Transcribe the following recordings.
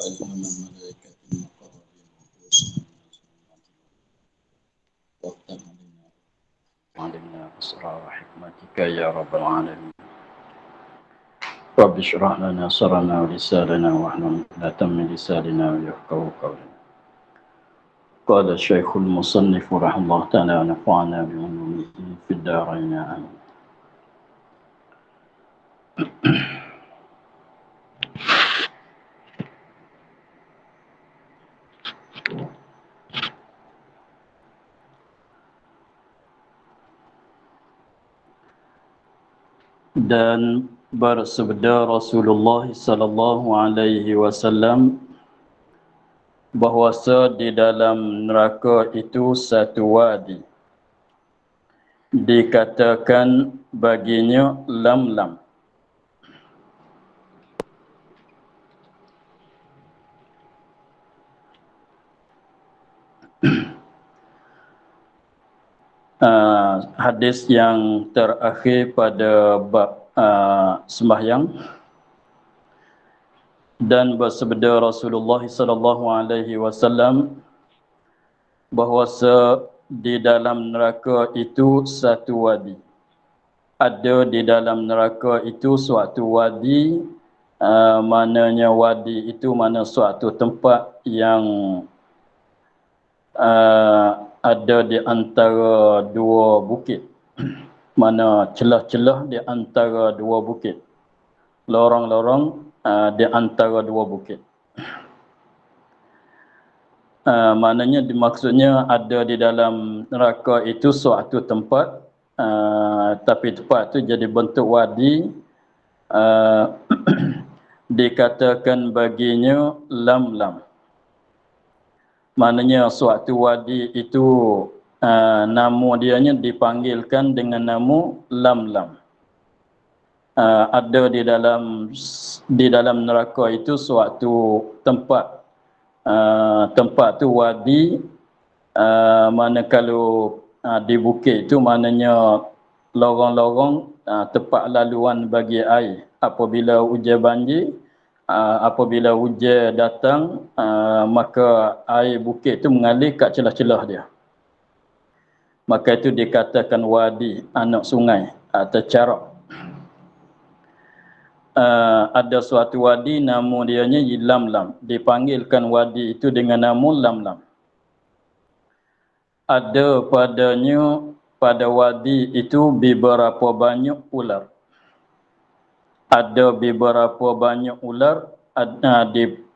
وألهم الملائكة المقربين ورسلا وافتح علينا أسرار حكمتك يا رب العالمين. رب اشرح لنا صدرنا ولساننا واحلل عقدة من لساننا ويفقهوا قولنا. قال الشيخ المصنف رحمه الله تعالى ونفعنا بعلومه في الدارين آمين. Dan bersabda Rasulullah sallallahu alaihi wasallam bahwasa di dalam neraka itu satu wadi, dikatakan baginya lam-lam. Hadis yang terakhir pada bab sembahyang. Dan bersabda Rasulullah sallallahu alaihi wasallam bahwasa di dalam neraka itu satu wadi. Ada di dalam neraka itu suatu wadi, mananya wadi itu mana suatu tempat yang ada di antara dua bukit. Mana celah-celah di antara dua bukit. Lorong-lorong di antara dua bukit. Maknanya dimaksudnya ada di dalam neraka itu suatu tempat, tapi tempat itu jadi bentuk wadi, dikatakan baginya lam-lam. Maknanya suatu wadi itu nama dianya dipanggilkan dengan nama lam-lam. Ada di dalam neraka itu suatu tempat, tempat tu wadi, mana kalau di bukit itu maknanya lorong-lorong tempat laluan bagi air. Apabila hujan banjir, apabila hujan datang, maka air bukit itu mengalir kat celah-celah dia. Maka itu dikatakan wadi, anak sungai atau carak. Ada suatu wadi nama dianya lam-lam, dipanggilkan wadi itu dengan nama lam-lam. Ada padanya pada wadi itu beberapa banyak ular. Ada beberapa banyak ular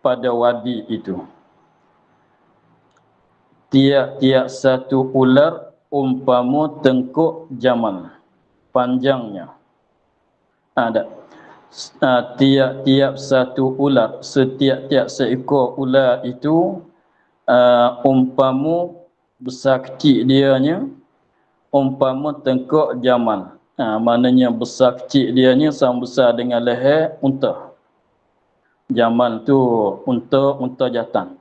pada wadi itu. Tiap-tiap satu ular umpama tengkuk jamal panjangnya. Ada. Tiap-tiap satu ular, setiap-tiap seekor ular itu umpama besar kecil dianya umpama tengkuk jamal. Maknanya besar kecil dianya sama besar dengan leher unta. Jamal tu unta jantan.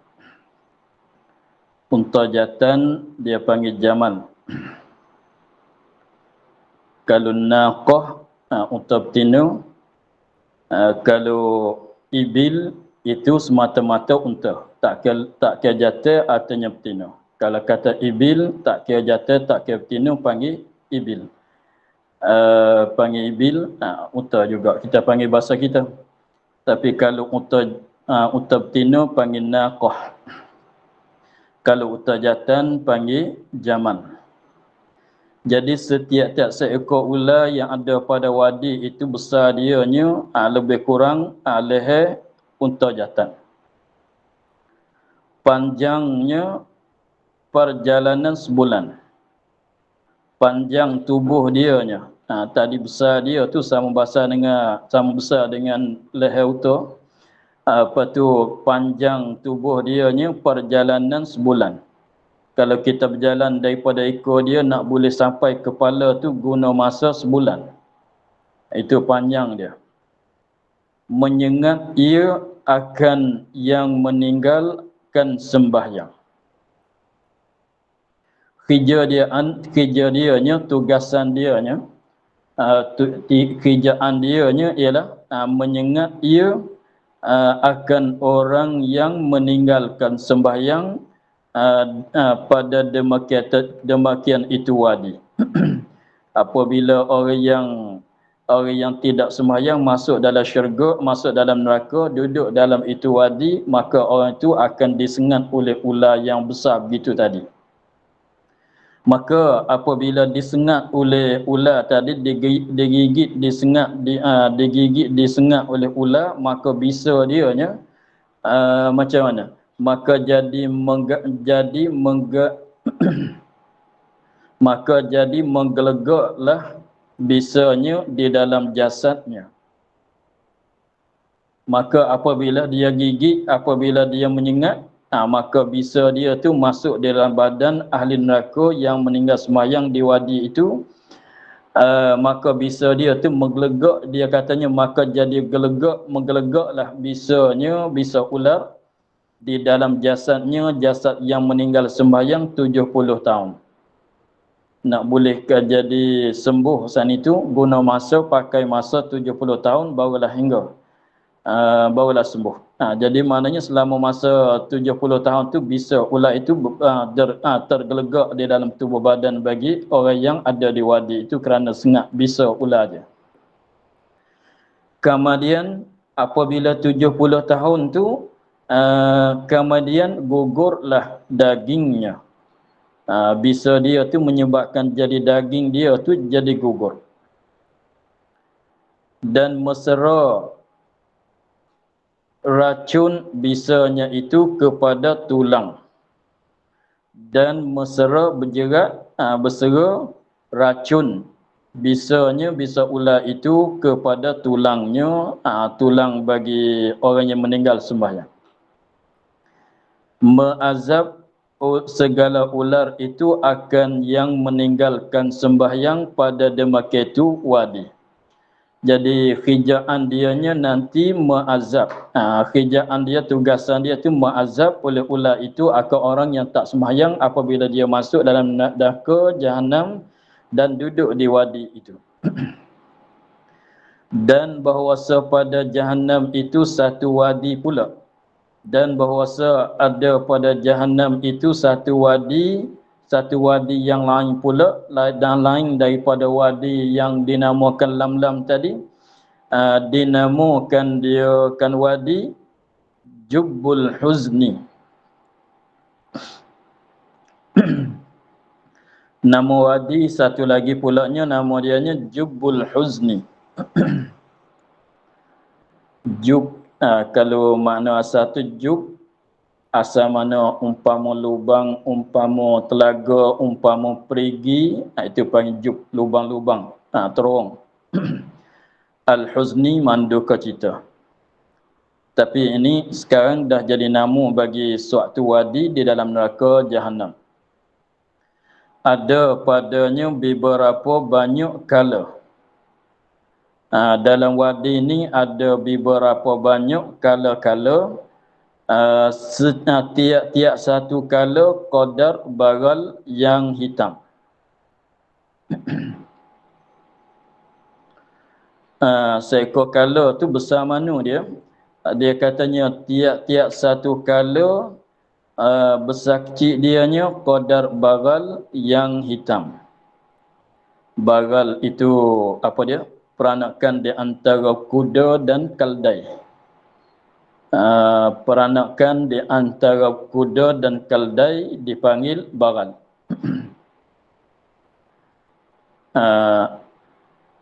Unta jantan dia panggil jamal. Kalau naqah unta betina, kalau ibil itu semata-mata unta, tak kira jantan artinya betina. Kalau kata ibil tak kira jantan tak kira betina panggil ibil. Panggil ibil unta juga kita panggil bahasa kita. Tapi kalau unta betina panggil naqah. Kalau unta jantan panggil jamal. Jadi setiap seekor ular yang ada pada wadi itu besar dianya lebih kurang leher unta jantan. Panjangnya perjalanan sebulan. Panjang tubuh dianya. Tadi besar dia tu sama besar dengan leher unta. Apa tu panjang tubuh dianya perjalanan sebulan. Kalau kita berjalan daripada ekor dia nak boleh sampai kepala tu guna masa sebulan. Itu panjang dia. Menyengat ia akan yang meninggalkan sembahyang. Kerja dianya, tugasan dianya, kerjaan dianya ialah menyengat ia akan orang yang meninggalkan sembahyang pada demikian itu wadi. Apabila orang yang tidak sembahyang masuk dalam syurga, masuk dalam neraka, duduk dalam itu wadi, maka orang itu akan disengat oleh ular yang besar begitu tadi. Maka apabila disengat oleh ular tadi, digigit, disengat oleh ular, maka bisa dianya macam mana? Maka maka jadi menggelegaklah bisanya di dalam jasadnya. Maka apabila dia gigit, apabila dia menyengat, maka bisa dia tu masuk dalam badan ahli neraka yang meninggal sembahyang di wadi itu. Maka bisa dia tu menggelegak, dia katanya maka jadi menggelegaklah bisanya, bisa ular di dalam jasadnya, jasad yang meninggal sembahyang 70 tahun. Nak bolehkah jadi sembuh saat itu, guna masa, pakai masa 70 tahun barulah hingga. Barulah sembuh. Jadi maknanya selama masa 70 tahun tu bisa ular itu tergelegak di dalam tubuh badan bagi orang yang ada di wadi itu kerana sengat bisa ular dia. Kemudian apabila 70 tahun tu kemudian gugurlah dagingnya. Bisa dia tu menyebabkan jadi daging dia tu jadi gugur. Dan mesra racun bisanya itu kepada tulang, dan mesra bersera racun bisanya, bisa ular itu kepada tulangnya, tulang bagi orang yang meninggal sembahyang. Meazab segala ular itu akan yang meninggalkan sembahyang pada demikian itu wadi. Jadi khijaan dianya nanti mengazab. Khijaan dia, tugasan dia tu mengazab oleh ular itu akan orang yang tak sembahyang apabila dia masuk dalam neraka jahanam dan duduk di wadi itu. Dan bahawasa pada jahanam itu satu wadi pula. Dan bahawasa ada pada jahanam itu satu wadi yang lain pula, dan lain daripada wadi yang dinamakan Lamlam tadi. Dinamakan dia kan wadi Jubbul Huzni. Nama wadi satu lagi pulanya, nama dianya Jubbul Huzni. Jub, kalau makna asal tu jub, asal mana umpama lubang, umpama telaga, umpama perigi, itu panggil jub, lubang-lubang, terowong. Al-Huzni manduka cita. Tapi ini sekarang dah jadi nama bagi suatu wadi di dalam neraka jahanam. Ada padanya beberapa banyak kala. Dalam wadi ini ada beberapa banyak kala-kala. Tiap-tiap satu kala qadar baral yang hitam. Seekor kala tu besar mana dia? Dia katanya tiap-tiap satu kala besar kecil dianya qadar baral yang hitam. Baral itu apa dia? Peranakan di antara kuda dan keldai. Peranakan di antara kuda dan keldai dipanggil baral.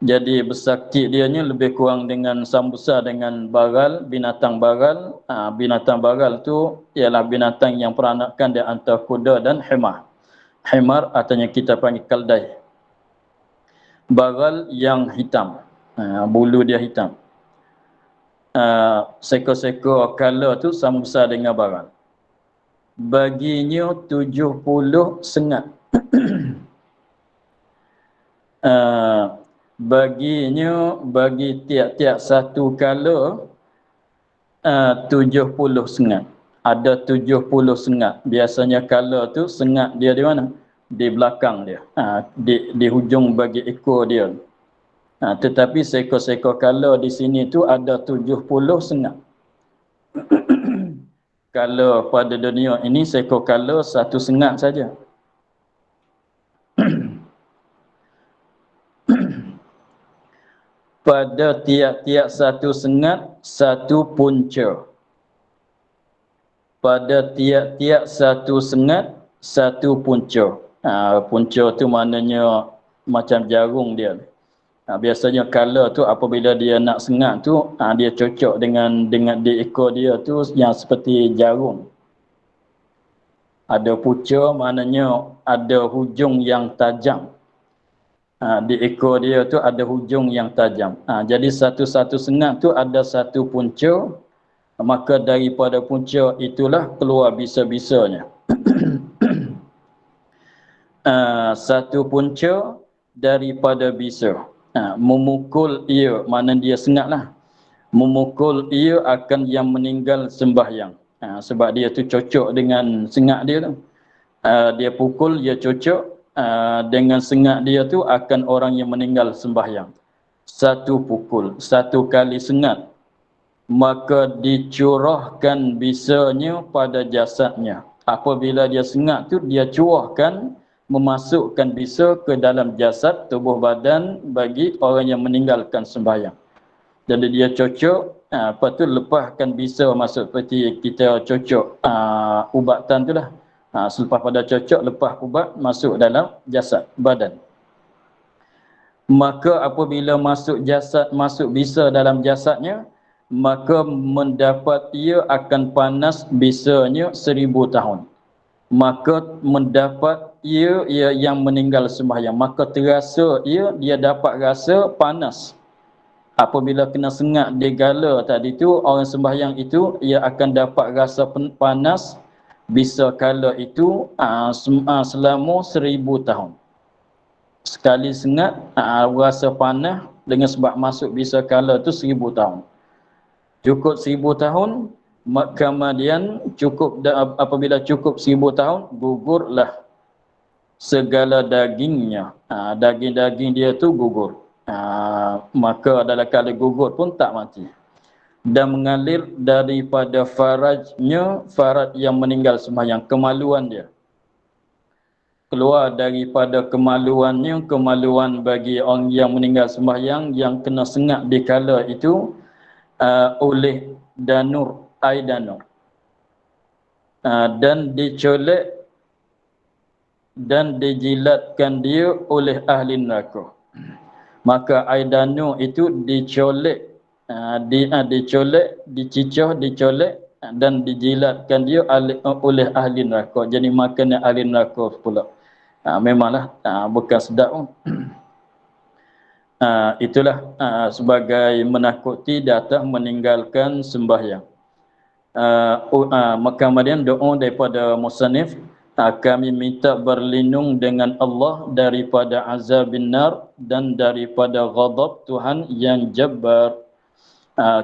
Jadi besar kecil dianya lebih kurang dengan sama besar dengan baral, binatang baral. Binatang baral tu ialah binatang yang peranakan di antara kuda dan himar. Himar artinya kita panggil keldai. Baral yang hitam, bulu dia hitam. Seekor-seekor kala tu sama besar dengan baral. Baginya 70 sengat. Bagi tiap-tiap satu kala 70 sengat. Ada 70 sengat. Biasanya kala tu sengat dia di mana? Di belakang dia. Di hujung bagi ekor dia. Tetapi seekor-seekor kala di sini tu ada 70 sengat. Kala pada dunia ini seekor kala satu sengat saja. Pada tiap-tiap satu sengat satu punca. Pada tiap-tiap satu sengat satu punca. Punca tu maknanya macam jarum dia. Biasanya kala tu apabila dia nak sengat tu, dia cocok dengan di ekor dia tu yang seperti jarum. Ada punca maknanya ada hujung yang tajam. Di ekor dia tu ada hujung yang tajam. Jadi satu-satu sengat tu ada satu punca, maka daripada punca itulah keluar bisa-bisanya. Satu punca daripada bisa. Memukul ia, makna dia sengatlah. Memukul ia akan yang meninggal sembahyang. Sebab dia tu cocok dengan sengat dia tu. Dia pukul, dia cocok. Dengan sengat dia tu akan orang yang meninggal sembahyang. Satu pukul, satu kali sengat, maka dicurahkan bisanya pada jasadnya. Apabila dia sengat tu, dia curahkan, memasukkan bisa ke dalam jasad tubuh badan bagi orang yang meninggalkan sembahyang. Jadi dia cocok, lepas tu lepaskan bisa masuk seperti kita cocok ubatan tu lah. Selepas pada cocok, lepas ubat masuk dalam jasad badan. Maka apabila masuk jasad, masuk bisa dalam jasadnya, maka mendapat ia akan panas bisanya 1000 tahun. Maka mendapat ia yang meninggal sembahyang, maka terasa dia dapat rasa panas. Apabila kena sengat di gala tadi tu, orang sembahyang itu ia akan dapat rasa panas bisa kala itu selama 1000 tahun. Sekali sengat rasa panas dengan sebab masuk bisa kala tu 1000 tahun. Cukup 1000 tahun, kemudian cukup apabila cukup 1000 tahun, gugurlah segala dagingnya. Daging-daging dia tu gugur. Maka dalam kali gugur pun tak mati. Dan mengalir daripada farajnya, faraj yang meninggal sembahyang, kemaluan dia. Keluar daripada kemaluannya, kemaluan bagi orang yang meninggal sembahyang yang kena sengat di kala itu oleh danur, air danur. Dan dicolek dan dijilatkan dia oleh ahli neraka. Maka air danur itu dicolek, dicolek, dicicah, dicolek dan dijilatkan dia oleh ahli neraka. Jadi makanan ahli neraka pula. Memanglah bukan sedap pun. Itulah sebagai menakuti datang meninggalkan sembahyang. Maka kemudian doa daripada musannif, kami minta berlindung dengan Allah daripada azabin nar dan daripada ghadab Tuhan yang jabbar.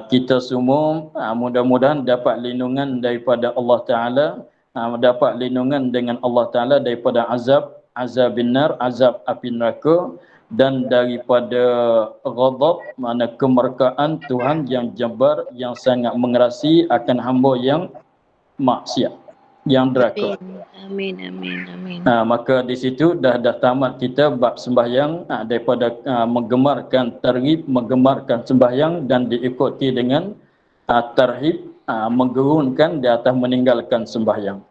Kita semua mudah-mudahan dapat lindungan daripada Allah Ta'ala, dapat lindungan dengan Allah Ta'ala daripada azabin nar, azab api neraka, dan daripada ghadab, mana kemurkaan Tuhan yang jabbar, yang sangat mengerasi akan hamba yang maksiat, yang deraka. Amin, amin, amin. Maka di situ dah tamat kita bab sembahyang, daripada menggemarkan targhib, menggemarkan sembahyang dan diikuti dengan tarhib, menggerunkan di atas meninggalkan sembahyang.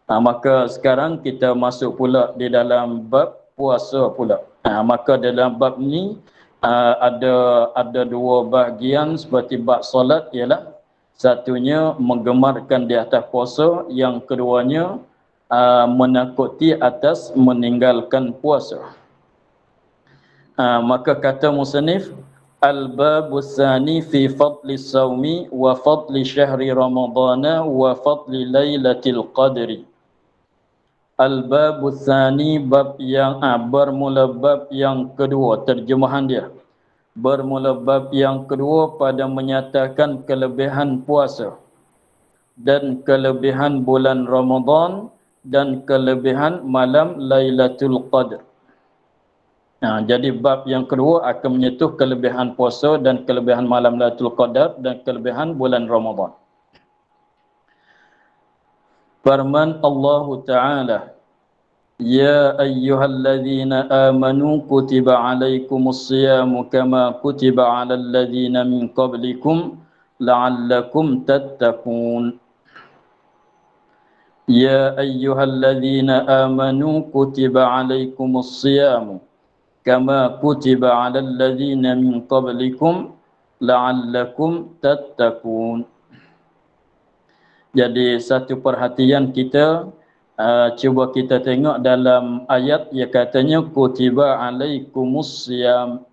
Maka sekarang kita masuk pula di dalam bab puasa pula. Maka dalam bab ni ada dua bahagian seperti bab solat, ialah satunya menggemarkan di atas puasa, yang keduanya menakuti atas meninggalkan puasa. Maka kata musannif, al-babus tsani fi fadli shaumi wa fadli syahri ramadhana wa fadli lailatul qadri. Al-babus tsani, bab yang bermula bab yang kedua, terjemahan dia. Bermula bab yang kedua pada menyatakan kelebihan puasa dan kelebihan bulan Ramadan dan kelebihan malam Lailatul Qadr. Jadi bab yang kedua akan menyentuh kelebihan puasa dan kelebihan malam Lailatul Qadar dan kelebihan bulan Ramadan. Firman Allah Ta'ala, Ya ayyuhalladzina amanu kutiba alaikumus siyamu kama kutiba alal ladzina min qablikum la'allakum tattaqun. Ya ayyuhalladzina amanu kutiba alaikumus siyamu kama kutiba alal ladzina min qablikum la'allakum tattaqun. Jadi satu perhatian kita, cuba kita tengok dalam ayat yang katanya kutiba alaikumus siyam.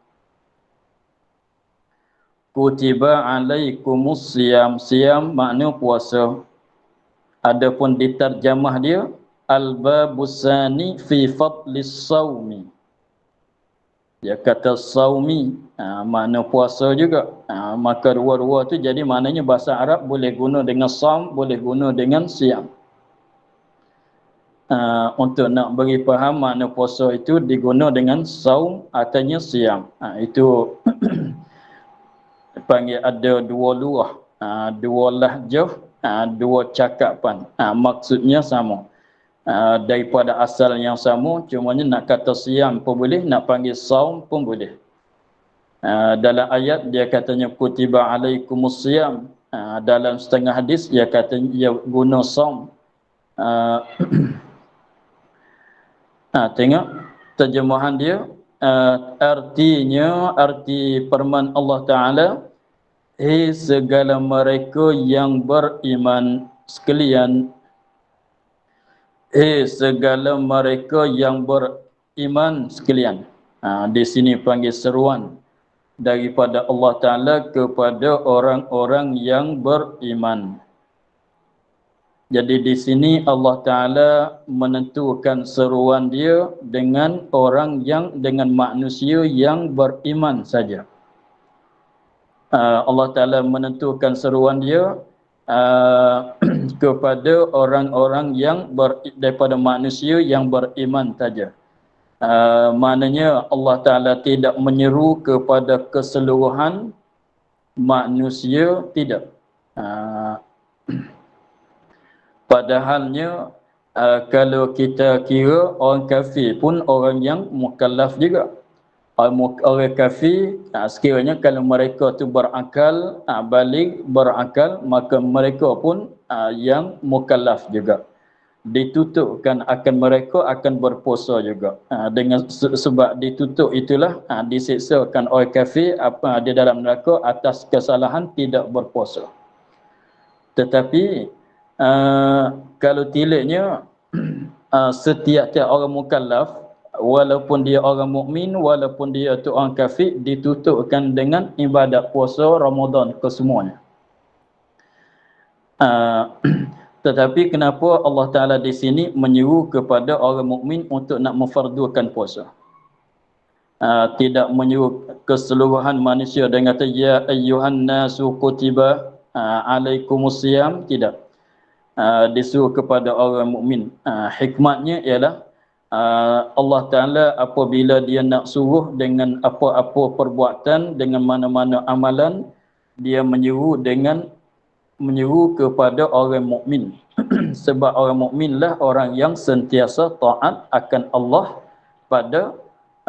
Kutiba alaikumus siyam. Siyam makna puasa. Adapun diterjemah dia al-babusani fi fadlis saumi. Dia kata saumi, makna puasa juga. Maka dua-dua tu jadi maknanya bahasa Arab boleh guna dengan saum, boleh guna dengan siam. Untuk nak beri faham makna puasa itu diguna dengan saum ataunya siam. Itu panggil ada dua luah, dua lahjah, dua cakapan. Maksudnya sama. Daripada asal yang sama, cumanya nak kata siam pun boleh, nak panggil saum pun boleh. Dalam ayat dia katanya kutiba alaikumus siyam. Dalam setengah hadis dia katanya dia guna saum. Tengok terjemahan dia, artinya, arti firman Allah Ta'ala, hei segala mereka yang beriman sekalian, hei segala mereka yang beriman sekalian. Di sini panggil seruan daripada Allah Ta'ala kepada orang-orang yang beriman. Jadi di sini Allah Ta'ala menentukan seruan dia dengan orang yang, dengan manusia yang beriman saja. Allah Ta'ala menentukan seruan dia kepada orang-orang yang daripada manusia yang beriman saja. Maknanya Allah Ta'ala tidak menyeru kepada keseluruhan manusia, tidak. Padahalnya kalau kita kira orang kafir pun orang yang mukallaf juga. Orang kafir sekiranya kalau mereka tu berakal, baligh, berakal, maka mereka pun yang mukallaf juga. Ditutukan akan mereka akan berpuasa juga. Dengan sebab ditutup itulah disiksakan orang kafir di dalam neraka atas kesalahan tidak berpuasa. Tetapi kalau tilaknya setiap-tiap orang mukallaf, walaupun dia orang mukmin, walaupun dia tu orang kafir, ditutupkan dengan ibadat puasa Ramadan kesemuanya. Tetapi kenapa Allah Ta'ala di sini menyuruh kepada orang mukmin untuk nak memfardukan puasa? Tidak menyuruh keseluruhan manusia dengan kata ya ayyuhan nasu kutiba alaikumus siyam, tidak. Disuruh kepada orang mukmin. Hikmatnya ialah Allah Ta'ala apabila dia nak suruh dengan apa-apa perbuatan, dengan mana-mana amalan, dia menyuruh kepada orang mukmin. Sebab orang mukminlah orang yang sentiasa taat akan Allah pada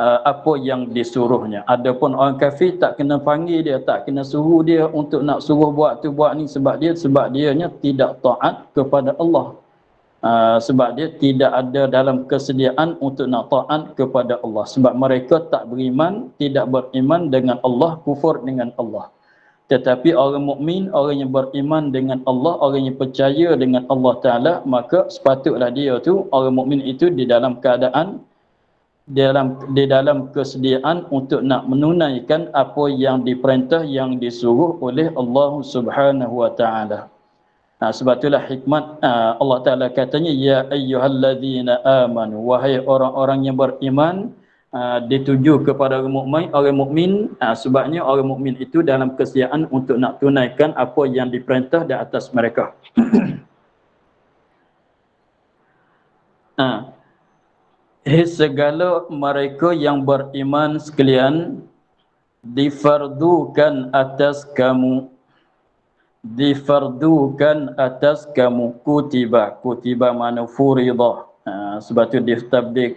apa yang disuruhnya. Adapun orang kafir tak kena panggil dia, tak kena suruh dia untuk nak suruh buat tu buat ni, sebab dianya tidak taat kepada Allah. Sebab dia tidak ada dalam kesediaan untuk nak taat kepada Allah. Sebab mereka tak beriman, tidak beriman dengan Allah, kufur dengan Allah. Tetapi orang mukmin, orang yang beriman dengan Allah, orang yang percaya dengan Allah Ta'ala, maka sepatutlah dia tu, orang mukmin itu di dalam keadaan, di dalam kesediaan untuk nak menunaikan apa yang diperintah, yang disuruh oleh Allah Subhanahu wa Ta'ala. Sebab itulah hikmat Allah Ta'ala katanya ya ayyuhalladzina amanu, wahai orang-orang yang beriman, dituju kepada orang mukmin. Sebabnya orang mukmin itu dalam kesediaan untuk nak tunaikan apa yang diperintah di atas mereka. Segala mereka yang beriman sekalian, difardukan atas kamu, difardukan atas kamu. Kutiba, kutiba mana furidah. Sebab tu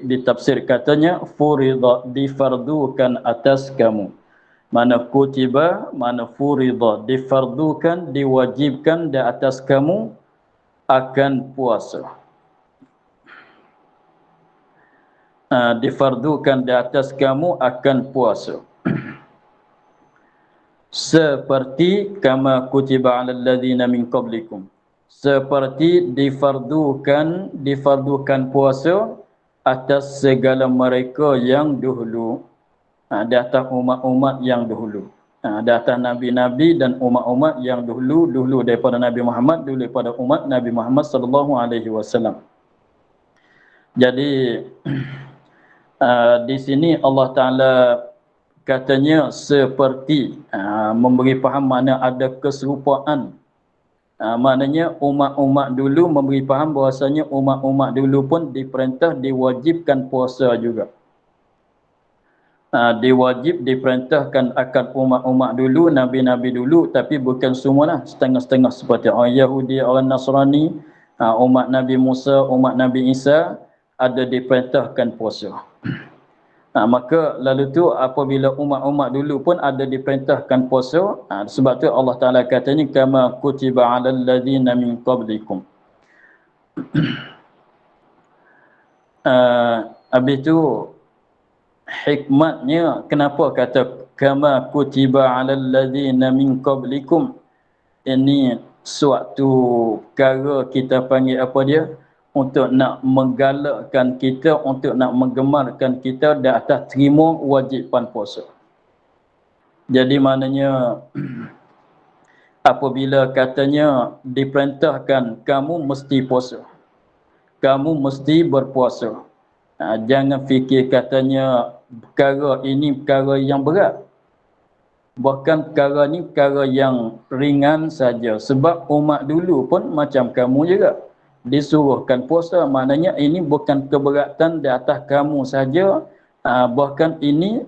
ditafsir katanya furidah, difardukan atas kamu. Mana kutiba, mana furidah, difardukan, diwajibkan di atas kamu akan puasa. Difardukan di atas kamu akan puasa. Seperti kama kutiba 'alal ladzina min qablikum. Seperti difardukan puasa atas segala mereka yang dahulu. Di atas umat-umat yang dahulu. Di atas nabi-nabi dan umat-umat yang dahulu daripada Nabi Muhammad, dulu daripada umat Nabi Muhammad sallallahu alaihi wasallam. Jadi di sini Allah Taala katanya seperti memberi faham mana ada keserupaan. Maknanya umat-umat dulu memberi faham bahawasanya umat-umat dulu pun diperintah, diwajibkan puasa juga. Diperintahkan akan umat-umat dulu, nabi-nabi dulu, tapi bukan semualah, setengah-setengah seperti orang Yahudi, orang Nasrani, umat Nabi Musa, umat Nabi Isa ada diperintahkan puasa. Maka lalu tu apabila umat-umat dulu pun ada diperintahkan puasa, sebab tu Allah Taala katanya kama kutiba 'alal ladzina min qablikum. Habis tu hikmatnya kenapa kata kama kutiba 'alal ladzina min qablikum. Ini suatu perkara kita panggil apa dia, untuk nak menggalakkan kita, untuk nak menggemarkan kita di atas terima wajiban puasa. Jadi maknanya apabila katanya diperintahkan kamu mesti puasa, kamu mesti berpuasa, jangan fikir katanya perkara ini perkara yang berat. Bahkan perkara ni perkara yang ringan saja. Sebab umat dulu pun macam kamu juga disuruhkan puasa. Maknanya ini bukan keberatan di atas kamu saja, bahkan ini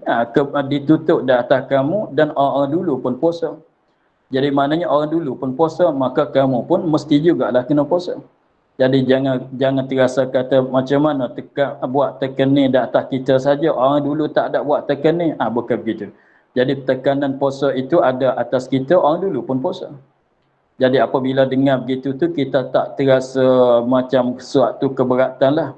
ditutup di atas kamu dan orang dulu pun puasa. Jadi maknanya orang dulu pun puasa, maka kamu pun mesti jugalah kena puasa. Jadi jangan terasa kata macam mana buat tekanan di atas kita saja, orang dulu tak ada buat tekanan. Bukan begitu. Jadi tekanan puasa itu ada atas kita, orang dulu pun puasa. Jadi apabila dengar begitu tu, kita tak terasa macam suatu keberatan lah.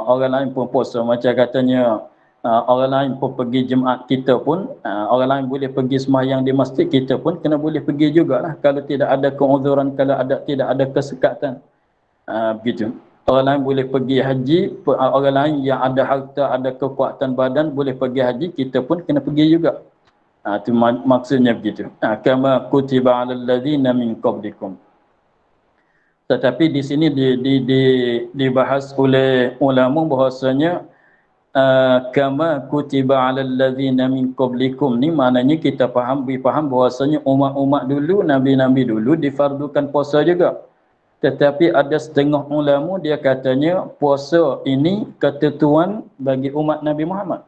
Orang lain pun puasa, macam katanya orang lain pun pergi Jumaat, kita pun orang lain boleh pergi sembahyang di masjid, kita pun kena boleh pergi jugalah. Kalau tidak ada keuzuran, kalau tidak ada kesekatan, begitu. Orang lain boleh pergi haji, orang lain yang ada harta, ada kekuatan badan boleh pergi haji, kita pun kena pergi juga. Itu maksudnya begitu. Kama kutiba 'alal ladzina min qablikum. Tetapi di sini dibahas oleh ulama bahasanya kama kutiba 'alal ladzina min qablikum ni maknanya kita faham bahasanya umat-umat dulu, nabi-nabi dulu difardukan puasa juga. Tetapi ada setengah ulama dia katanya puasa ini ketentuan bagi umat Nabi Muhammad.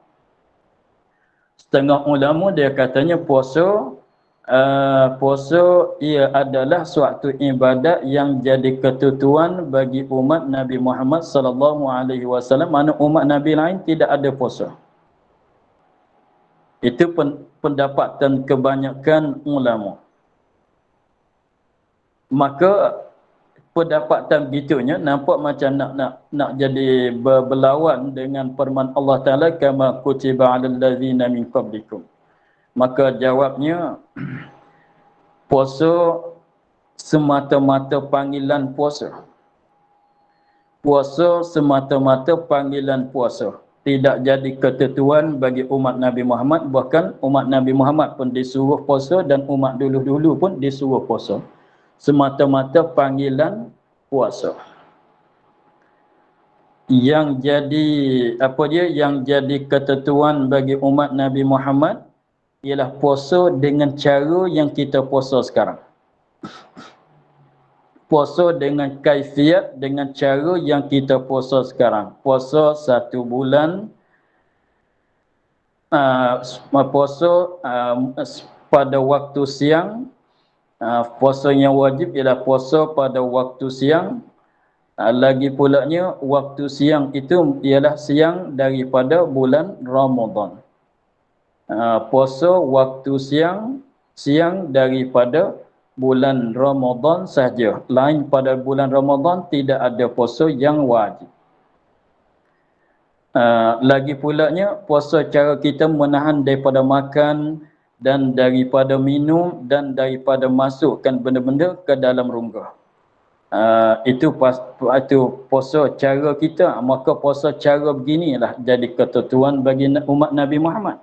Setengah ulama dia katanya puasa ia adalah suatu ibadat yang jadi ketentuan bagi umat Nabi Muhammad sallallahu alaihi wasallam, mana umat Nabi lain tidak ada puasa. Itu pendapatan kebanyakan ulama. Maka pendapatan begitunya nampak macam nak jadi berlawan dengan firman Allah Taala kama kutiba 'alal ladzina min qablikum. Maka jawabnya puasa semata-mata panggilan puasa. Puasa semata-mata panggilan puasa. Tidak jadi ketentuan bagi umat Nabi Muhammad, bahkan umat Nabi Muhammad pun disuruh puasa dan umat dulu-dulu pun disuruh puasa. Semata-mata panggilan puasa. Yang jadi ketentuan bagi umat Nabi Muhammad ialah puasa dengan cara yang kita puasa sekarang. Puasa dengan kaifiat, dengan cara yang kita puasa sekarang. Puasa 1 bulan, puasa pada waktu siang, Puasa yang wajib ialah puasa pada waktu siang. Lagi pulanya waktu siang itu ialah siang daripada bulan Ramadan. Puasa waktu siang daripada bulan Ramadan sahaja. Lain pada bulan Ramadan tidak ada puasa yang wajib. Lagi pulanya puasa cara kita menahan daripada makan dan daripada minum dan daripada masukkan benda-benda ke dalam rongga. Itu puasa cara kita. Maka puasa cara beginilah jadi ketentuan bagi umat Nabi Muhammad.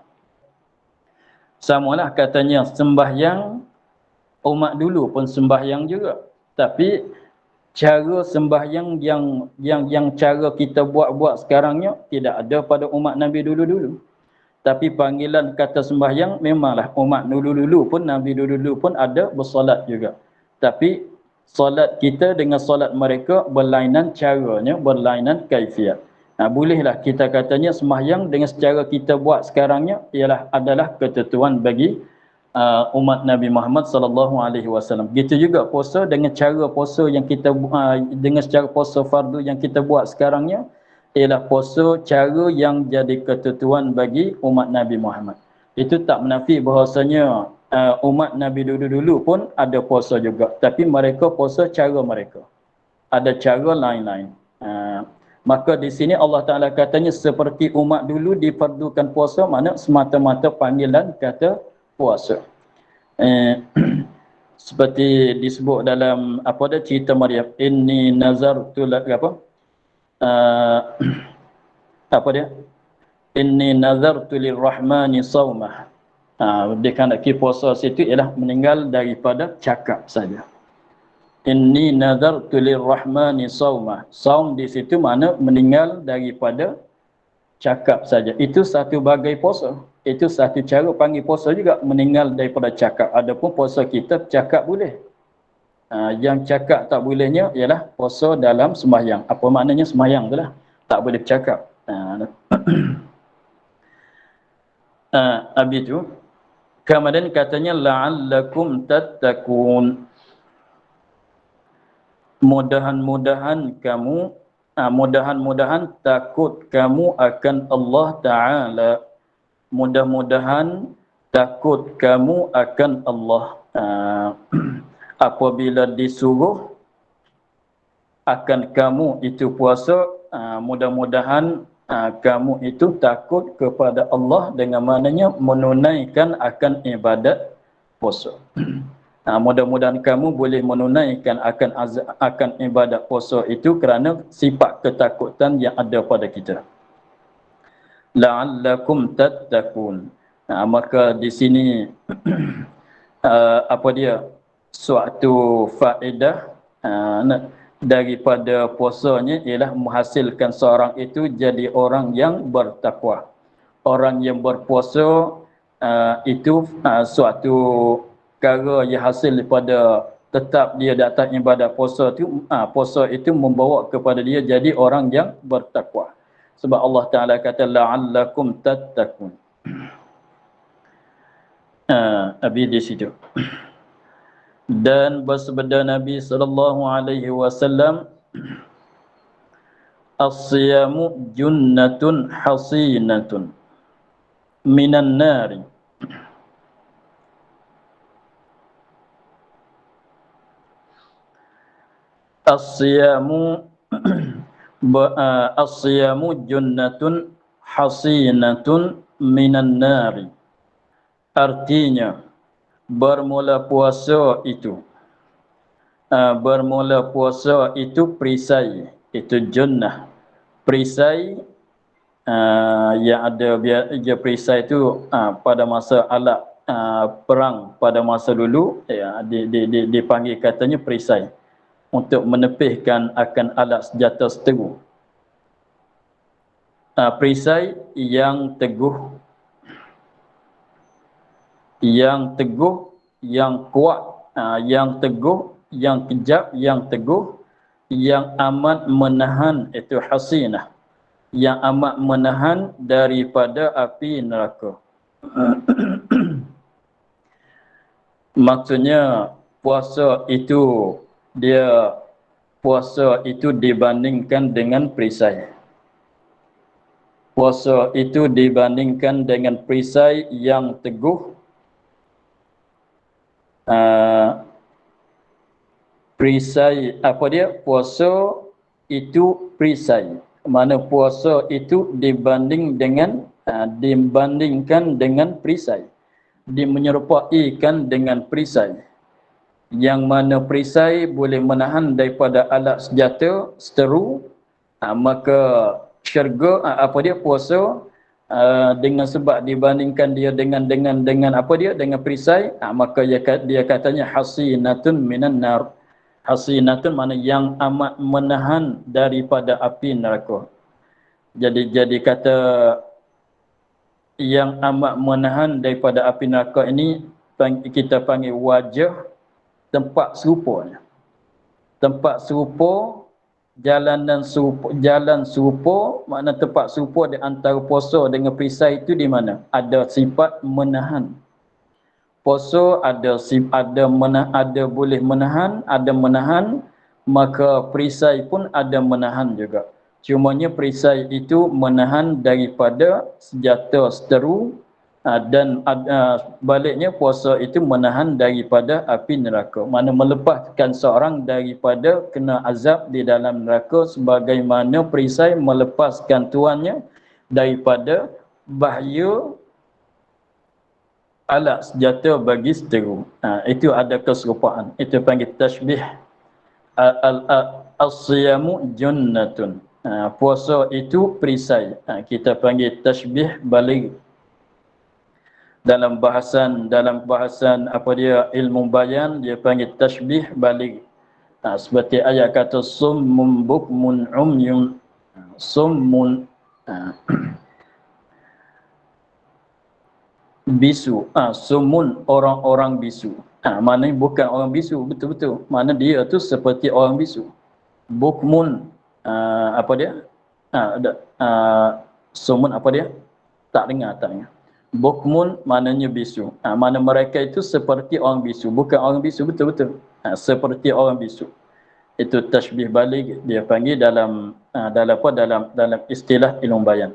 Samalah katanya sembahyang, umat dulu pun sembahyang juga. Tapi cara sembahyang yang cara kita buat sekarangnya tidak ada pada umat Nabi dulu-dulu. Tapi panggilan kata sembahyang memanglah umat dulu-dulu pun, Nabi dulu-dulu pun ada bersolat juga. Tapi solat kita dengan solat mereka berlainan caranya, berlainan kaifiat. Bolehlah kita katanya sembahyang dengan secara kita buat sekarangnya adalah ketentuan bagi umat Nabi Muhammad sallallahu alaihi wasallam. Begitu juga puasa dengan cara puasa yang kita dengan secara puasa fardu yang kita buat sekarangnya ialah puasa cara yang jadi ketentuan bagi umat Nabi Muhammad. Itu tak menafi bahawasanya umat Nabi dulu-dulu pun ada puasa juga, tapi mereka puasa cara mereka. Ada cara lain-lain. Maka di sini Allah Taala katanya seperti umat dulu difardukan puasa, mana semata-mata panggilan kata puasa. Seperti disebut dalam cerita Maryam, inni nazartu inni nazartu lirrahmani sawmah. Dia kena puasa situ ialah meninggal daripada cakap saja. Inni nazartu lirrahmani sawmah. Saum di situ mana meninggal daripada cakap saja. Itu satu bagai puasa. Itu satu cara panggil puasa juga, meninggal daripada cakap. Adapun puasa kita cakap boleh. Yang cakap tak bolehnya ialah puasa dalam sembahyang. Apa maknanya sembahyang tu lah? Tak boleh bercakap. Habis tu kemudian katanya la'allakum tattaqun. Mudahan-mudahan takut kamu akan Allah Ta'ala. Mudah-mudahan takut kamu akan Allah. Apabila disuruh akan kamu itu puasa, mudah-mudahan kamu itu takut kepada Allah dengan maknanya menunaikan akan ibadat puasa. Mudah-mudahan kamu boleh menunaikan akan ibadat puasa itu kerana sifat ketakutan yang ada pada kita. La'allakum tattaqun. Maka di sini suatu faedah daripada puasanya ialah menghasilkan seorang itu jadi orang yang bertakwa. Orang yang berpuasa itu suatu perkara yang hasil daripada tetap dia datang ibadat puasa itu membawa kepada dia jadi orang yang bertakwa. Sebab Allah Ta'ala kata la'allakum tattaqun. Habis di situ. Dan bersabda Nabi sallallahu alaihi wasallam, as-siyamu junnatun hasinatun minan nari. As-siyamu junnatun hasinatun minan nari. Artinya bermula puasa itu perisai, itu junnah, perisai yang ada perisai itu pada masa alat perang pada masa dulu dipanggil katanya perisai untuk menepihkan akan alat senjata seteru. Perisai yang teguh, yang kuat, yang teguh, yang kejap, yang teguh, yang amat menahan, itu hasinah, yang amat menahan daripada api neraka. Maksudnya puasa itu dia puasa itu dibandingkan dengan perisai. Puasa itu dibandingkan dengan perisai yang teguh. Perisai apa dia? Puasa itu perisai. Mana puasa itu dibandingkan dengan perisai. Dimenyerupaikan dengan perisai. Yang mana perisai boleh menahan daripada alat senjata, seteru, maka syurga apa dia puasa dengan sebab dibandingkan dia dengan apa dia dengan perisai, maka dia katanya hasinatun minan nar. Hasinatun mana yang amat menahan daripada api neraka. Jadi kata yang amat menahan daripada api neraka ini kita panggil wajah tempat serupanya. Tempat serupa, jalan serupa, makna tempat serupa di antara puasa dengan perisai itu di mana? Ada sifat menahan. Puasa ada boleh menahan, ada menahan, maka perisai pun ada menahan juga. Cumanya perisai itu menahan daripada senjata seteru, dan baliknya puasa itu menahan daripada api neraka. Mana melepaskan seorang daripada kena azab di dalam neraka, sebagaimana perisai melepaskan tuannya daripada bahaya alat senjata bagi seteru. Itu ada keserupaan. Itu panggil tashbih. As-siyamu junnatun. Puasa itu perisai. Kita panggil tashbih baligh. Dalam bahasan apa dia ilmu bayan, dia panggil tashbih baligh. Seperti ayat kata summun bukmun umyun. Summun bisu. Sumun orang-orang bisu. Maknanya bukan orang bisu betul-betul. Mana dia tu seperti orang bisu. Bukmun apa dia? Sumun apa dia? Tak dengar. Bukmun maknanya bisu. Mana mereka itu seperti orang bisu. Bukan orang bisu betul-betul. Seperti orang bisu. Itu tashbih baligh dia panggil dalam istilah ilmu bayan.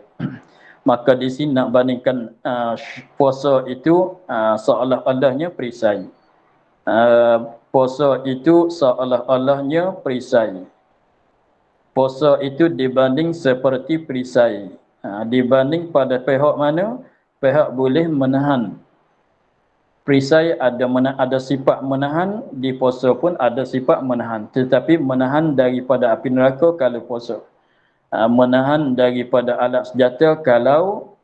Maka di sini nak bandingkan puasa itu seolah-olahnya perisai. Puasa itu seolah-olahnya perisai. Puasa itu dibanding seperti perisai. Dibanding pada pihak mana? Pihak boleh menahan. Perisai ada sifat menahan, di puasa pun ada sifat menahan. Tetapi menahan daripada api neraka kalau puasa. Menahan daripada alat senjata kalau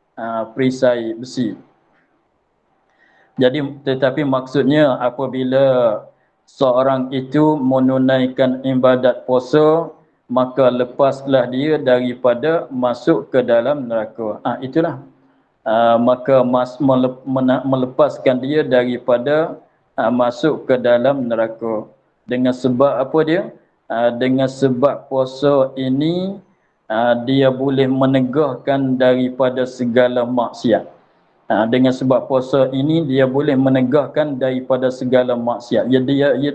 perisai besi. Jadi tetapi maksudnya apabila seorang itu menunaikan ibadat puasa, maka lepaslah dia daripada masuk ke dalam neraka. Itulah. Maka melepaskan dia daripada masuk ke dalam neraka. Dengan sebab apa dia? Dengan sebab puasa ini dia boleh menegahkan daripada segala maksiat. Dengan sebab puasa ini dia boleh menegahkan daripada segala maksiat.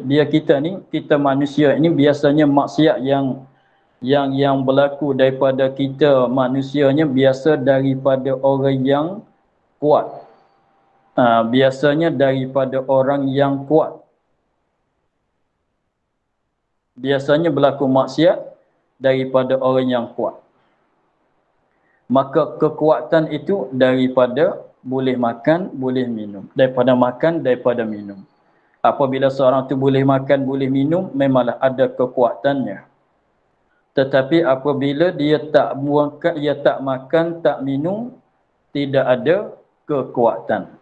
Dia kita manusia ini biasanya maksiat yang berlaku daripada kita manusianya biasa daripada orang yang kuat. Biasanya daripada orang yang kuat. Biasanya berlaku maksiat daripada orang yang kuat. Maka kekuatan itu daripada boleh makan, boleh minum. Daripada makan, daripada minum. Apabila seorang itu boleh makan, boleh minum, memanglah ada kekuatannya. Tetapi apabila dia tak makan, tak minum, tidak ada kekuatan.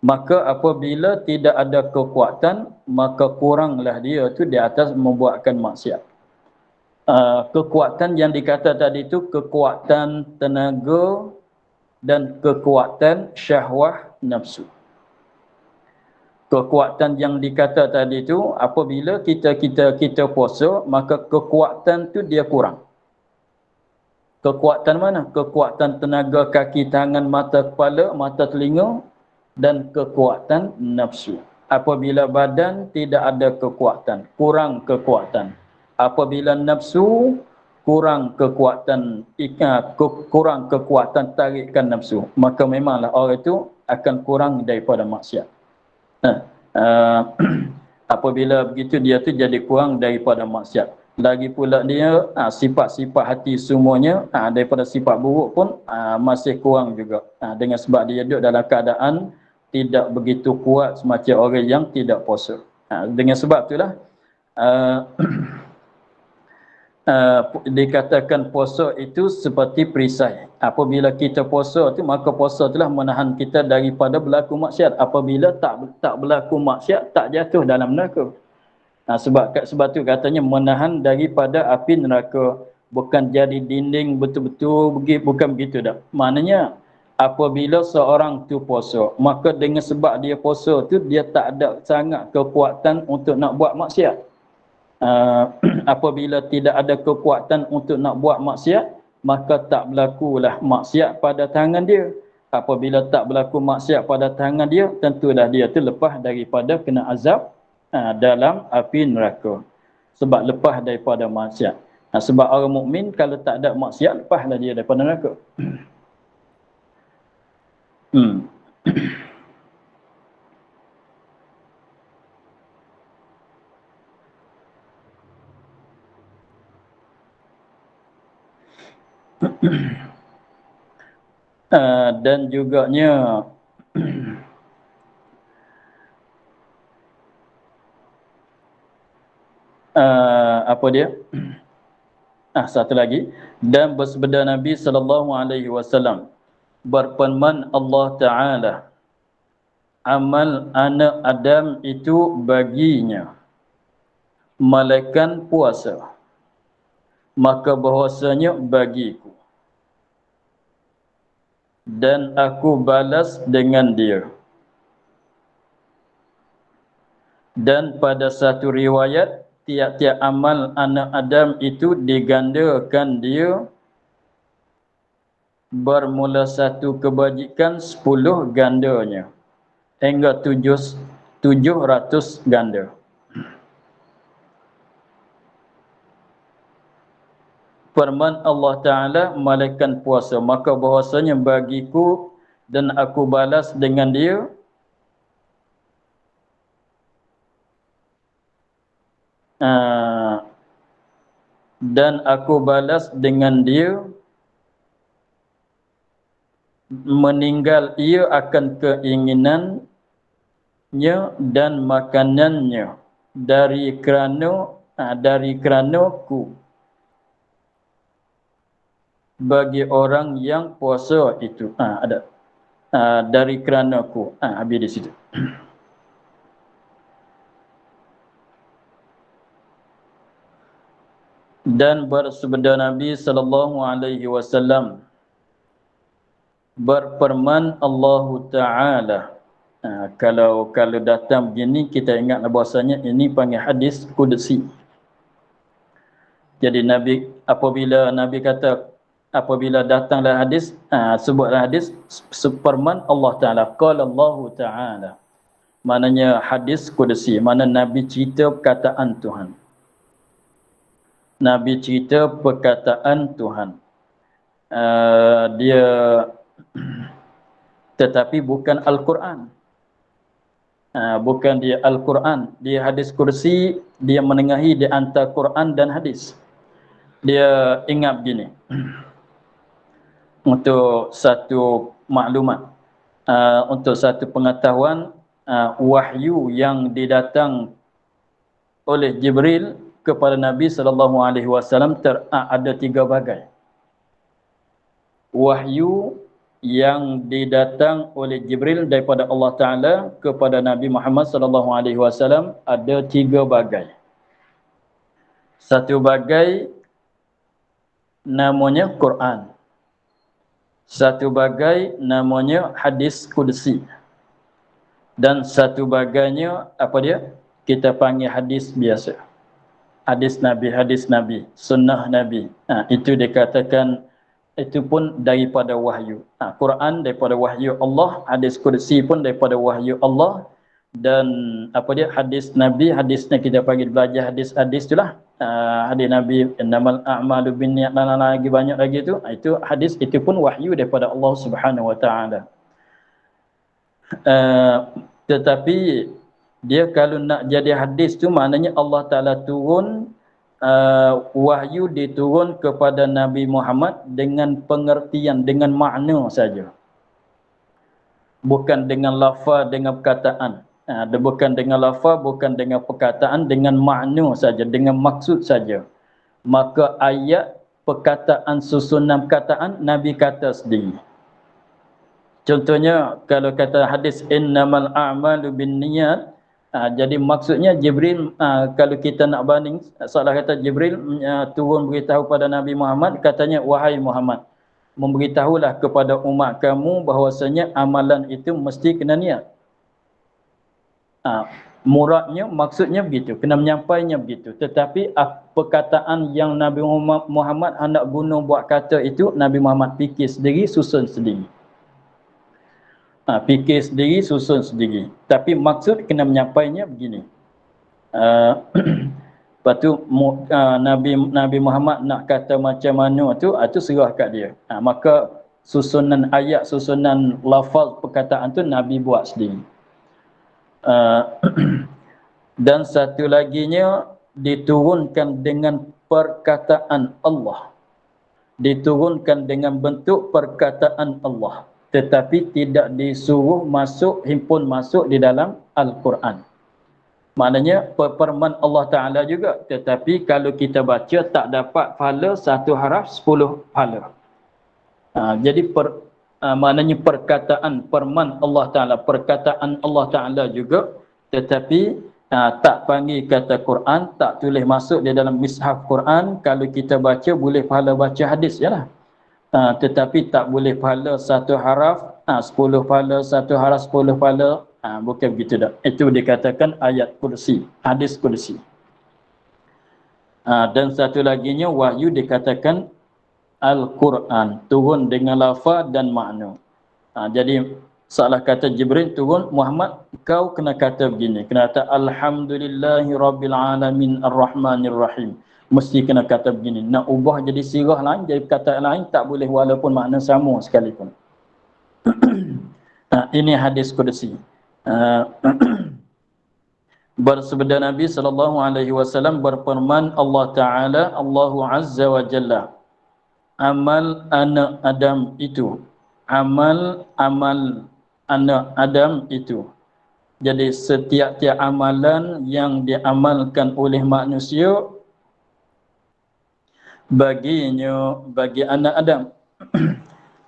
Maka apabila tidak ada kekuatan, maka kuranglah dia tu di atas membuatkan maksiat. Kekuatan yang dikata tadi itu kekuatan tenaga dan kekuatan syahwah nafsu. Kekuatan yang dikata tadi itu apabila kita puasa, maka kekuatan tu dia kurang. Kekuatan mana? Kekuatan tenaga kaki, tangan, mata, kepala, mata, telinga dan kekuatan nafsu. Apabila badan tidak ada kekuatan, kurang kekuatan. Apabila nafsu kurang kekuatan, kurang kekuatan tarikan nafsu, maka memanglah orang itu akan kurang daripada maksiat. Apabila begitu dia tu jadi kurang daripada maksiat. Lagi pula dia sifat-sifat hati semuanya daripada sifat buruk pun masih kurang juga. Dengan sebab dia duduk dalam keadaan tidak begitu kuat semacam orang yang tidak puasa. Dengan sebab itulah dikatakan puasa itu seperti perisai. Apabila kita puasa tu, maka puasa itulah menahan kita daripada berlaku maksiat. Apabila tak berlaku maksiat, tak jatuh dalam neraka. Sebab tu katanya menahan daripada api neraka. Bukan jadi dinding betul-betul, bukan begitu dah. Maknanya apabila seorang tu puasa, maka dengan sebab dia puasa tu, dia tak ada sangat kekuatan untuk nak buat maksiat. Apabila tidak ada kekuatan untuk nak buat maksiat, maka tak berlakulah maksiat pada tangan dia. Apabila tak berlaku maksiat pada tangan dia, tentulah dia tu lepas daripada kena azab dalam api neraka. Sebab lepas daripada maksiat. Sebab orang mukmin kalau tak ada maksiat, lepaslah dia daripada neraka. Dan juganya apa dia? Satu lagi, dan bersabda Nabi SAW berfirman Allah Ta'ala, amal anak Adam itu baginya malaikat puasa, maka bahwasanya bagiku, dan aku balas dengan dia. Dan pada satu riwayat, tiap-tiap amal anak Adam itu digandakan dia, bermula satu kebajikan 10 gandanya hingga 700 ganda. Firman Allah Ta'ala, malaikat puasa, maka bahwasanya bagiku dan aku balas dengan dia. Dan aku balas dengan dia, meninggal ia akan keinginannya dan makanannya dari kerana-ku bagi orang yang puasa itu. Ada dari kerana-ku. Habis di situ. Dan bersabda Nabi SAW berfirman Allah Ta'ala. Kalau datang begini, kita ingat bahasanya ini panggil hadis qudsi. Jadi Nabi, apabila Nabi kata, apabila datanglah hadis, sebutlah hadis, firman Allah Ta'ala, qala Allah Ta'ala. Maknanya hadis qudsi, mana Nabi cerita perkataan Tuhan. Nabi cerita perkataan Tuhan. Dia tetapi bukan Al-Quran. Bukan dia Al-Quran. Dia hadis kursi, dia menengahi di antara Quran dan hadis. Dia ingat begini. Untuk satu maklumat, untuk satu pengetahuan, wahyu yang didatang oleh Jibril kepada Nabi SAW ada 3 bagai. Wahyu yang didatang oleh Jibril daripada Allah Ta'ala kepada Nabi Muhammad SAW ada 3 bagai. Satu bagai namanya Quran. Satu bagai namanya hadis qudsi. Dan satu bagainya apa dia? Kita panggil hadis biasa. Hadis Nabi, sunnah Nabi. Itu dikatakan, itu pun daripada wahyu. Quran daripada wahyu Allah, hadis qudsi pun daripada wahyu Allah, Dan apa dia hadis Nabi, hadisnya kita panggil belajar hadis-hadis itulah. Hadis Nabi innamal a'malu binniyat lagi banyak lagi tu. Itu hadis itu pun wahyu daripada Allah Subhanahu wa taala. Tetapi dia kalau nak jadi hadis tu maknanya Allah Taala turun wahyu diturun kepada Nabi Muhammad dengan pengertian, dengan makna saja. Bukan dengan lafaz, dengan perkataan. Bukan dengan lafaz, bukan dengan perkataan, dengan makna saja, dengan maksud saja. Maka ayat, perkataan, susunan perkataan Nabi kata sendiri. Contohnya kalau kata hadis innamal a'malu binniyat, jadi maksudnya Jibril, kalau kita nak banding, salah kata Jibril turun beritahu pada Nabi Muhammad, katanya wahai Muhammad, memberitahulah kepada umat kamu bahawasanya amalan itu mesti kena niat. Muradnya, maksudnya begitu, kena menyampainya begitu. Tetapi perkataan yang Nabi Muhammad hendak guna buat kata itu, Nabi Muhammad fikir sendiri, susun sendiri. Fikir sendiri, susun sendiri. Tapi maksud kena menyampainya begini. Lepas tu Nabi Muhammad nak kata macam mana tu, itu serah kat dia. Maka susunan ayat, susunan lafaz perkataan tu Nabi buat sendiri. Dan satu laginya diturunkan dengan perkataan Allah. Diturunkan dengan bentuk perkataan Allah. Tetapi tidak disuruh masuk, himpun masuk di dalam Al-Quran. Maknanya perfirman Allah Ta'ala juga. Tetapi kalau kita baca tak dapat pahala satu haraf 10 pahala. Jadi maknanya perkataan, firman Allah Ta'ala, perkataan Allah Ta'ala juga. Tetapi tak panggil kata Quran, tak tulis masuk di dalam mishaf Quran. Kalau kita baca boleh pahala baca hadis je lah. Tetapi tak boleh pahala satu haraf 10 pahala, satu haraf 10 pahala. Bukan begitu dah. Itu dikatakan ayat kursi, hadis kursi. Dan satu laginya wahyu dikatakan Al-Quran, turun dengan lafaz dan makna. Jadi salah kata Jibril turun, Muhammad kau kena kata begini, kena kata Alhamdulillahi Rabbil Alamin Ar-Rahmanir Rahim. Mesti kena kata begini. Nak ubah jadi sirah lain, jadi perkataan lain tak boleh walaupun makna sama sekalipun. Ini hadis qudsi. Bersabda Nabi SAW berfirman Allah Ta'ala, Allahu Azza wa Jalla, amal anak Adam itu, amal anak Adam itu. Jadi setiap-tiap amalan yang diamalkan oleh manusia bagi anak Adam,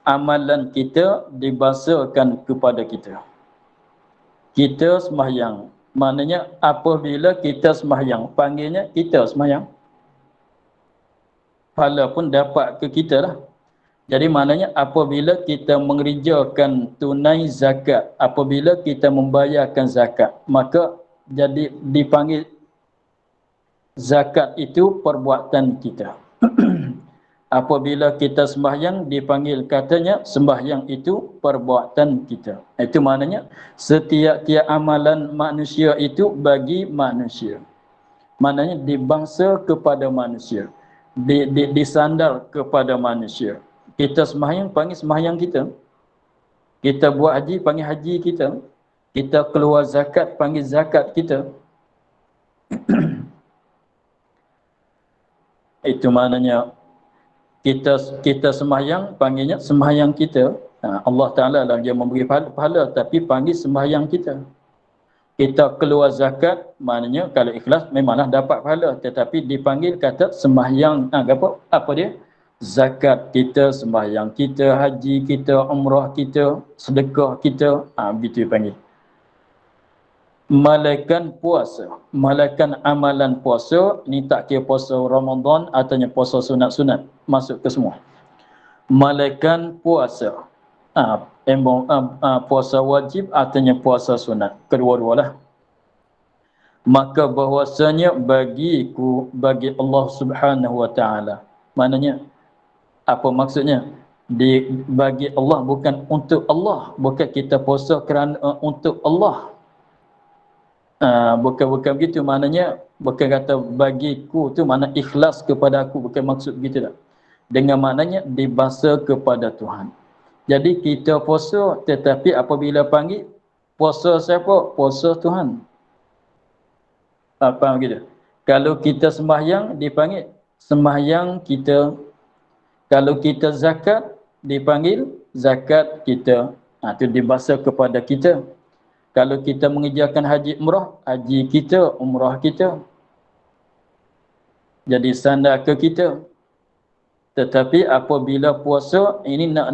amalan kita dibahasakan kepada kita. Kita sembahyang, maknanya apabila kita sembahyang, panggilnya kita sembahyang, pahala pun dapat ke kita lah. Jadi maknanya apabila kita mengerjakan tunai zakat, apabila kita membayarkan zakat, maka jadi dipanggil zakat itu perbuatan kita. Apabila kita sembahyang dipanggil katanya sembahyang itu perbuatan kita. Itu maknanya setiap-tiap amalan manusia itu bagi manusia. Maknanya dibangsa kepada manusia. Disandar kepada manusia. Kita sembahyang panggil sembahyang kita. Kita buat haji panggil haji kita. Kita keluar zakat panggil zakat kita. Itu maknanya kita sembahyang panggilnya sembahyang kita. Allah Ta'ala lah yang memberi pahala tapi panggil sembahyang kita. Kita keluar zakat maknanya kalau ikhlas memanglah dapat pahala tetapi dipanggil kata sembahyang. Apa dia? Zakat kita, sembahyang kita, haji kita, umrah kita, sedekah kita, begitu dipanggil. Malaikat puasa, malaikat amalan puasa, ni tak kira puasa Ramadan ataunya puasa sunat-sunat, masuk ke semua. Malaikat puasa, puasa wajib ataunya puasa sunat, kedua-dualah. Maka bahwasanya bagi Allah Subhanahu wa taala. Maknanya apa maksudnya? Bagi Allah, bukan untuk Allah, bukan kita puasa kerana untuk Allah. Bukan begitu, maknanya bukan kata bagiku tu makna ikhlas kepada aku, bukan maksud begitu tak. Dengan maknanya dibasa kepada Tuhan. Jadi kita puasa, tetapi apabila panggil puasa siapa? Puasa Tuhan. Apa begitu? Kalau kita sembahyang dipanggil sembahyang kita. Kalau kita zakat dipanggil zakat kita. Itu dibasa kepada kita. Kalau kita mengerjakan haji umrah, haji kita, umrah kita. Jadi sandar ke kita. Tetapi apabila puasa, ini nak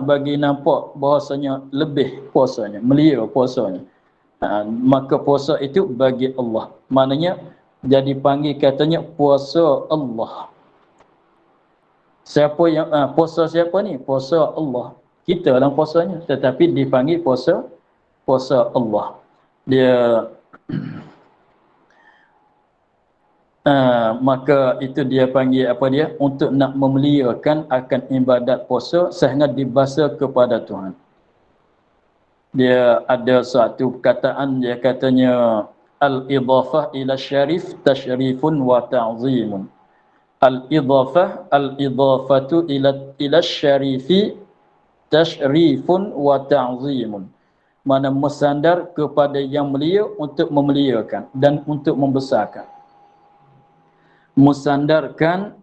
bagi nampak bahasanya lebih puasanya, melia puasanya. Maka puasa itu bagi Allah. Maknanya jadi panggil katanya puasa Allah. Siapa yang puasa siapa ni? Puasa Allah. Kita dalam puasanya, tetapi dipanggil puasa Allah. Dia maka itu dia panggil apa dia? Untuk nak memeliakan akan ibadat puasa sehingga dibasa kepada Tuhan. Dia ada satu perkataan, dia katanya al-idhafah ila syarif tasyrifun wa ta'zimun. Al-idhafatu ila syarifi tasyrifun wa ta'zimun. Mana bersandar kepada yang mulia untuk memuliakan dan untuk membesarkan. Musandarkan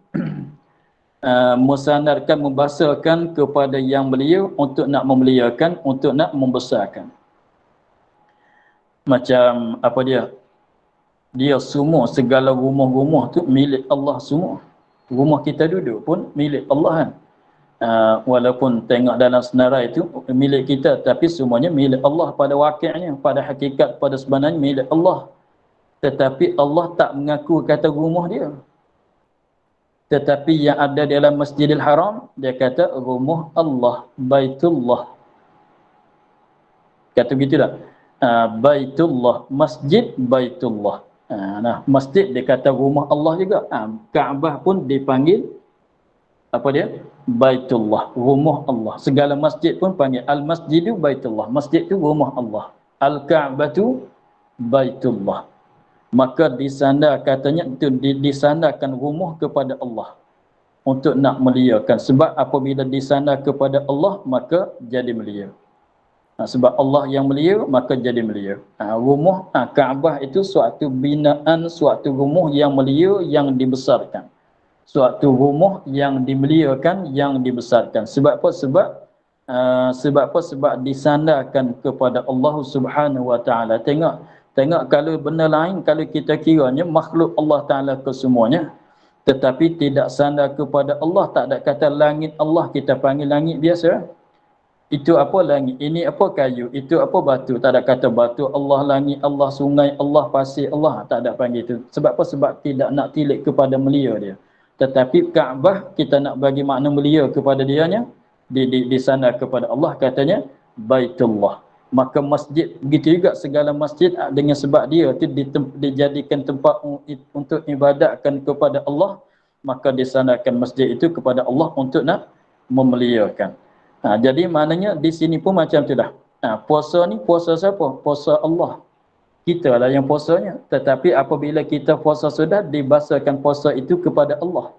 membasarkan kepada yang mulia untuk nak memuliakan, untuk nak membesarkan. Macam apa dia? Dia semua segala rumah-rumah tu milik Allah semua. Rumah kita duduk pun milik Allah kan. Walaupun tengok dalam senarai itu milik kita, tapi semuanya milik Allah pada wakilnya, pada hakikat, pada sebenarnya milik Allah. Tetapi Allah tak mengaku kata rumah dia. Tetapi yang ada dalam Masjidil Haram, dia kata rumah Allah, Baitullah. Kata begitu tak? Baitullah, masjid Baitullah. Masjid dia kata rumah Allah juga. Kaabah pun dipanggil apa dia? Baitullah, rumah Allah. Segala masjid pun panggil Al-Masjidu Baitullah. Masjid tu rumah Allah. Al-Ka'batu Baitullah. Maka disandar katanya itu disandarkan rumah kepada Allah untuk nak meliakan. Sebab apabila disandar kepada Allah maka jadi melia. Sebab Allah yang melia maka jadi melia. Rumah Kaabah itu suatu binaan, suatu rumah yang melia, yang dibesarkan. Suatu rumah yang dimuliakan, yang dibesarkan. Sebab apa? Sebab disandarkan kepada Allah Subhanahu wa taala. Tengok kalau benda lain, kalau kita kiranya makhluk Allah Ta'ala kesemuanya, tetapi tidak sandar kepada Allah, tak ada kata langit Allah, kita panggil langit biasa. Itu apa langit? Ini apa kayu? Itu apa batu? Tak ada kata batu Allah, langit Allah, sungai Allah, pasir Allah. Tak ada panggil itu. Sebab apa? Sebab tidak nak tilik kepada melia dia. Tetapi Kaabah, kita nak bagi makna melia kepada dianya, disandar kepada Allah, katanya Baitullah. Maka masjid begitu juga, segala masjid dengan sebab dia itu dijadikan tempat untuk ibadatkan kepada Allah, maka disandarkan masjid itu kepada Allah untuk nak memuliakan. Jadi maknanya di sini pun macam itulah. Puasa ni puasa siapa? Puasa Allah. Kita lah yang puasanya. Tetapi apabila kita puasa sudah, dibasakan puasa itu kepada Allah.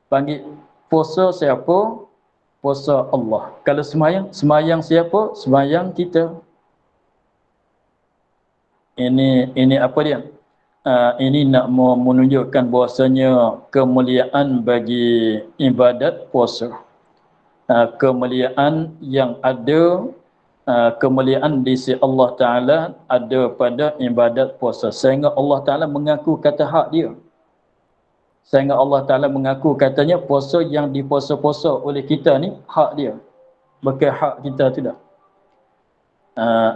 Panggil puasa siapa? Puasa Allah. Kalau semayang siapa? Semayang kita. Ini apa dia? Ini nak menunjukkan bahasanya kemuliaan bagi ibadat puasa. Kemuliaan yang ada, kemuliaan di sisi Allah Ta'ala ada pada ibadat puasa. Sehingga Allah Ta'ala mengaku kata hak dia. Sehingga Allah Ta'ala mengaku katanya puasa yang dipuasa-puasa oleh kita ni hak dia. Bukan hak kita tidak.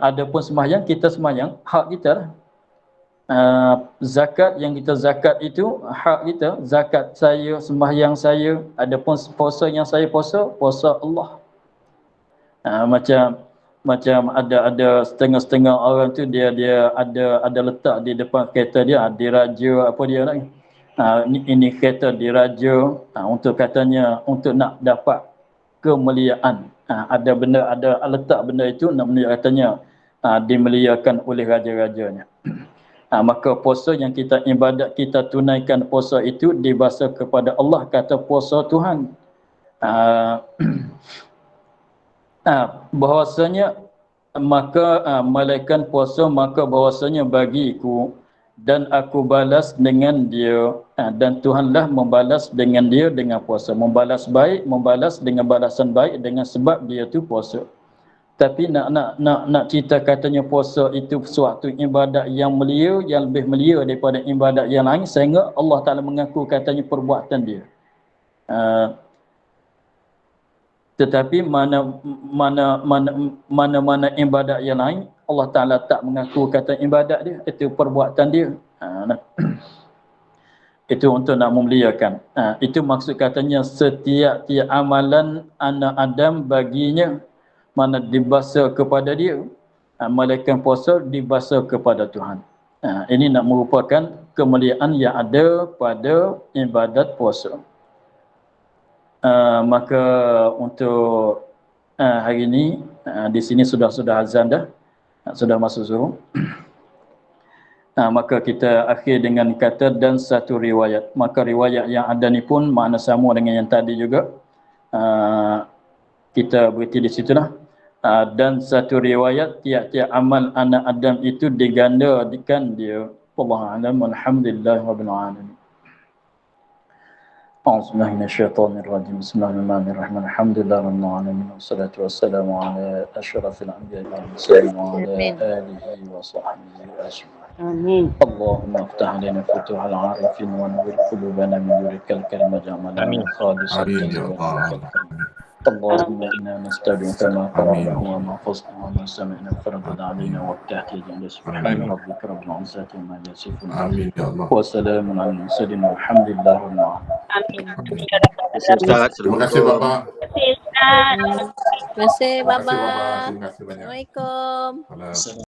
Adapun sembahyang, kita sembahyang, hak kita lah. Zakat yang kita zakat itu hak kita. Zakat saya, sembahyang saya. Adapun puasa yang saya puasa, puasa Allah. Macam ada setengah-setengah orang tu dia ada letak di depan kereta dia, diraja apa dia nak. Ini kereta diraja untuk katanya untuk nak dapat kemuliaan. Ada letak benda itu nak menunjuk katanya dimuliakan oleh raja-rajanya. Maka puasa yang kita ibadat, kita tunaikan puasa itu dibahasa kepada Allah kata puasa Tuhan. Bahwasanya maka malaikat puasa, maka bahwasanya bagiku dan aku balas dengan dia, dan Tuhanlah membalas dengan dia dengan puasa. Membalas baik, membalas dengan balasan baik dengan sebab dia tu puasa. Tapi nak cerita katanya puasa itu suatu ibadat yang mulia, yang lebih mulia daripada ibadat yang lain, sehingga Allah Taala mengaku katanya perbuatan dia. Tetapi mana ibadat yang lain Allah Taala tak mengaku kata ibadat dia, itu perbuatan dia. Itu untuk nak memuliakan. Itu maksud katanya setiap amalan anak Adam baginya mana dibahasa kepada dia, malaikat puasa dibahasa kepada Tuhan. Ini nak merupakan kemuliaan yang ada pada ibadat puasa. Maka untuk hari ini di sini sudah azan dah, sudah masuk zuhur. Maka kita akhir dengan kata dan satu riwayat. Maka riwayat yang ada ni pun makna sama dengan yang tadi juga. Kita berhenti di situlah. Dan satu riwayat tiap-tiap amal anak Adam itu digandakan dia. Wallahu a'lam. Alhamdulillahirabbil alamin. A'udzubillahi minasyaitonir rajim. Bismillahirrahmanirrahim. Alhamdulillahirabbil alamin. Wassalatu wassalamu ala asyrafil anbiya'i wal mursalin wa ala alihi wa sahbihi ajma'in. Amin. Allahumma aftah lana futuhal arifin wa nawwir qulubana min nurikal karim waj'alna khalisatan liwajhika. Allahumma inna nasta'dzinuka ma qara'nahu wa ma fasnahu wa ma sami'na fardad 'alaina wa tahti jalla subhana rabbika rabbil 'izzati amma yasifun. Amin ya Allah. Wa salamun 'alal mursalin walhamdulillahi rabbil alamin. Amin. Terima kasih Bapak. Terima kasih, Terima kasih Baba. Bapak. Terima kasih banyak. Assalamualaikum. Salam.